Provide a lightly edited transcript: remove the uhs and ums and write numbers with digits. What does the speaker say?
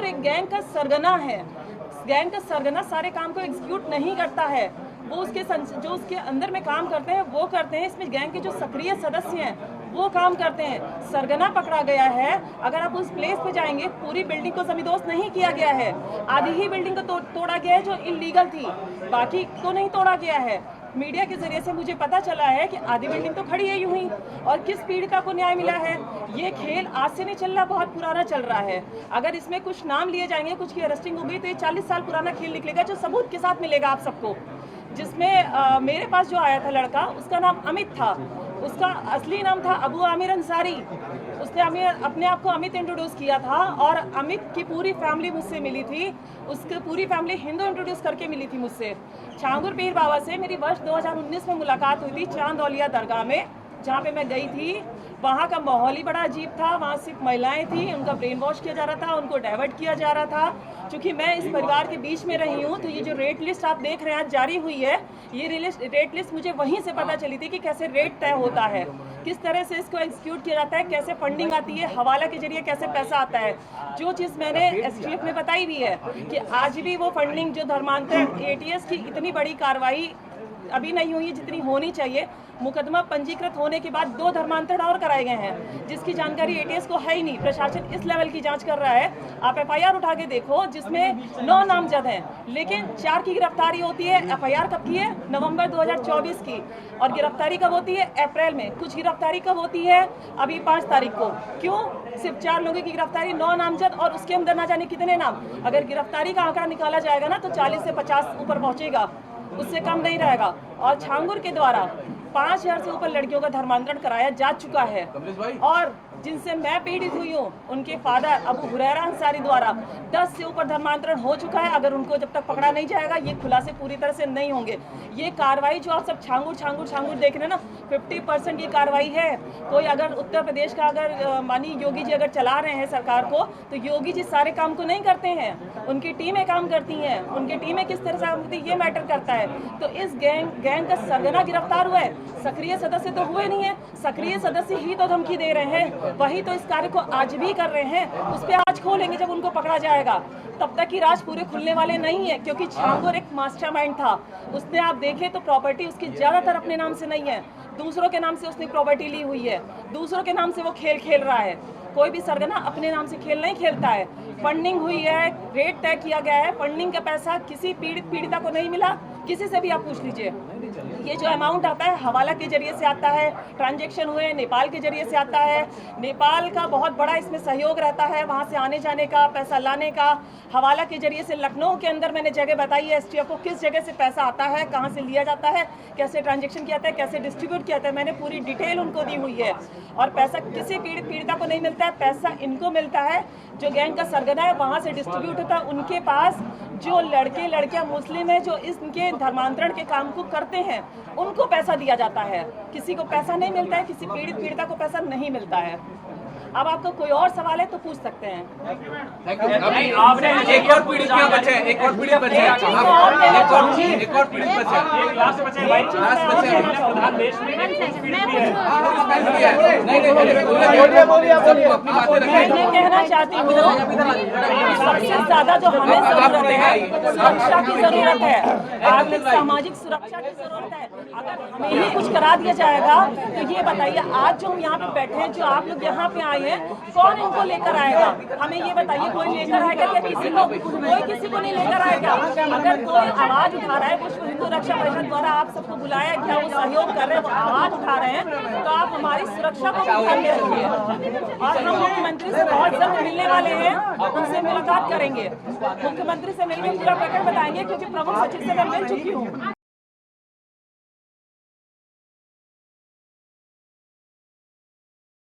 एक गैंग का सरगना है। गैंग का सरगना सारे काम को एग्जीक्यूट नहीं करता है, वो जो उसके अंदर में काम करते हैं वो करते हैं। इसमें गैंग के जो सक्रिय सदस्य हैं वो काम करते हैं। सरगना पकड़ा गया है। अगर आप उस प्लेस पे जाएंगे, पूरी बिल्डिंग को जमींदोज नहीं किया गया है, आधी ही बिल्डिंग को तोड़ा गया है जो इलीगल थी, बाकी को नहीं तोड़ा गया है। मीडिया के जरिए से मुझे पता चला है कि आधी बिल्डिंग तो खड़ी है यूं ही, और किस पीड़िता को न्याय मिला है। ये खेल आज से नहीं चल रहा, बहुत पुराना चल रहा है। अगर इसमें कुछ नाम लिए जाएंगे, कुछ की अरेस्टिंग होगी, तो ये 40 साल पुराना खेल निकलेगा जो सबूत के साथ मिलेगा आप सबको। जिसमें मेरे पास जो आया था लड़का, उसका नाम अमित था, उसका असली नाम था अबू आमिर अंसारी। उसने अपने आप को अमित इंट्रोड्यूस किया था, और अमित की पूरी फैमिली मुझसे मिली थी। उसकी पूरी फैमिली हिंदू इंट्रोड्यूस करके मिली थी मुझसे। छांगुर पीर बाबा से मेरी वर्ष 2019 में मुलाकात हुई थी चांद औलिया दरगाह में, जहाँ पे मैं गई थी। वहाँ का माहौल ही बड़ा अजीब था। वहाँ सिर्फ महिलाएं थी, उनका ब्रेन वॉश किया जा रहा था, उनको डाइवर्ट किया जा रहा था। क्योंकि मैं इस परिवार के बीच में रही हूँ, तो ये जो रेट लिस्ट आप देख रहे हैं आज जारी हुई है, ये रेट लिस्ट मुझे वहीं से पता चली थी कि कैसे रेट तय होता है, किस तरह से इसको एग्जीक्यूट किया जाता है, कैसे फंडिंग आती है, हवाला के जरिए कैसे पैसा आता है। जो चीज़ मैंने एसटीएफ में बताई भी है कि आज भी वो फंडिंग जो धर्मांतरण एटीएस की इतनी बड़ी कार्रवाई अभी नहीं हुई जितनी होनी चाहिए। मुकदमा पंजीकृत होने के बाद 2 धर्मांतरण और कराए गए हैं, जिसकी जानकारी एटीएस को है ही नहीं। प्रशासन इस लेवल की जांच कर रहा है। आप एफआईआर उठा के देखो, जिसमें 9 नामजद हैं, लेकिन 4 की गिरफ्तारी होती है। एफआईआर कब की है? नवंबर 2024 की। और गिरफ्तारी कब होती है? अप्रैल में। कुछ गिरफ्तारी कब होती है? अभी 5 तारीख को। क्यों सिर्फ 4 लोगों की गिरफ्तारी, 9 नामजद, और उसके अंदर ना जाने कितने नाम। अगर गिरफ्तारी का आंकड़ा निकाला जाएगा ना, तो 40 से 50 ऊपर पहुंचेगा, उससे कम नहीं रहेगा। और छांगुर के द्वारा 5000 से ऊपर लड़कियों का धर्मांतरण कराया जा चुका है। और जिनसे मैं पीड़ित हुई हूँ, उनके फादर अबू हुरैरा अंसारी द्वारा 10 से ऊपर धर्मांतरण हो चुका है। अगर उनको जब तक पकड़ा नहीं जाएगा, ये खुलासे पूरी तरह से नहीं होंगे। ये कार्रवाई जो आप सब छांगुर देख रहे हैं ना, 50% ये कार्रवाई है। कोई अगर उत्तर प्रदेश का अगर मानी योगी जी अगर चला रहे हैं सरकार को, तो योगी जी सारे काम को नहीं करते हैं, उनकी टीमें काम करती हैं। उनकी टीमें किस तरह से काम करती है, ये मैटर करता है। तो इस गैंग का सरगना गिरफ्तार हुआ है, सक्रिय सदस्य तो हुए नहीं है। सक्रिय सदस्य ही तो धमकी दे रहे हैं, वही तो इस कार्य को आज भी कर रहे हैं। उस पर आज खोलेंगे जब उनको पकड़ा जाएगा। तब तक की राज पूरे खुलने वाले नहीं है, क्योंकि छांगुर एक मास्टरमाइंड था। उसने आप देखें तो प्रॉपर्टी उसकी ज्यादातर अपने नाम से नहीं है, दूसरों के नाम से उसने प्रॉपर्टी ली हुई है, दूसरों के नाम से वो खेल खेल रहा है। कोई भी सरगना अपने नाम से खेल नहीं खेलता है। फंडिंग हुई है, रेट तय किया गया है, फंडिंग का पैसा किसी पीड़िता को नहीं मिला। किसी से भी आप पूछ लीजिए, ये जो अमाउंट आता है हवाला के जरिए से आता है, ट्रांजैक्शन हुए नेपाल के जरिए से आता है। नेपाल का बहुत बड़ा इसमें सहयोग रहता है, वहाँ से आने जाने का, पैसा लाने का। हवाला के जरिए से लखनऊ के अंदर मैंने जगह बताई है एसटीएफ को, किस जगह से पैसा आता है, कहाँ से लिया जाता है, कैसे ट्रांजेक्शन किया जाता है, कैसे डिस्ट्रीब्यूट किया जाता है। मैंने पूरी डिटेल उनको दी हुई है। और पैसा किसी पीड़िता को नहीं मिलता है, पैसा इनको मिलता है। जो गैंग का सरगना है वहाँ से डिस्ट्रीब्यूट होता है उनके पास। जो लड़के लड़कियाँ मुस्लिम है जो इनके धर्मांतरण के काम को करते हैं, उनको पैसा दिया जाता है। किसी को पैसा नहीं मिलता है, किसी पीड़िता को पैसा नहीं मिलता है। अब आपको कोई और सवाल है तो पूछ सकते हैं। अभी आपने एक और पीड़ित क्या बचे हैं? एक और पीड़ित बचे हैं। एक और पीड़ित बचे हैं। एक लास्ट बचे हैं भाई, लास्ट बचे हैं। प्रधान देश में मैं कहना चाहती हूँ, सबसे ज्यादा जो हमें जरूरत है, सुरक्षा की जरूरत है, आर्थिक सामाजिक सुरक्षा की जरूरत है। अगर हमें ही कुछ करा दिया जाएगा तो ये बताइए, आज जो हम यहाँ पे बैठे हैं, जो आप लोग यहाँ पे आए हैं, कौन इनको लेकर आएगा? हमें ये बताइए, कोई लेकर आएगा क्या? कोई किसी को नहीं लेकर आएगा। अगर कोई आवाज उठा रहा है, विश्व हिंदू रक्षा परिषद द्वारा आप सबको बुलाया गया, वो सहयोग कर रहे हैं, वो आवाज उठा रहे हैं, तो आप हमारी सुरक्षा को ध्यान में रखिए। और हम मुख्यमंत्री से बहुत जल्द मिलने वाले हैं, उनसे मुलाकात करेंगे, मुख्यमंत्री से मिलकर पूरा प्रकरण बताएंगे, क्योंकि प्रमुख सचिव से मैं मिल चुकी हूँ।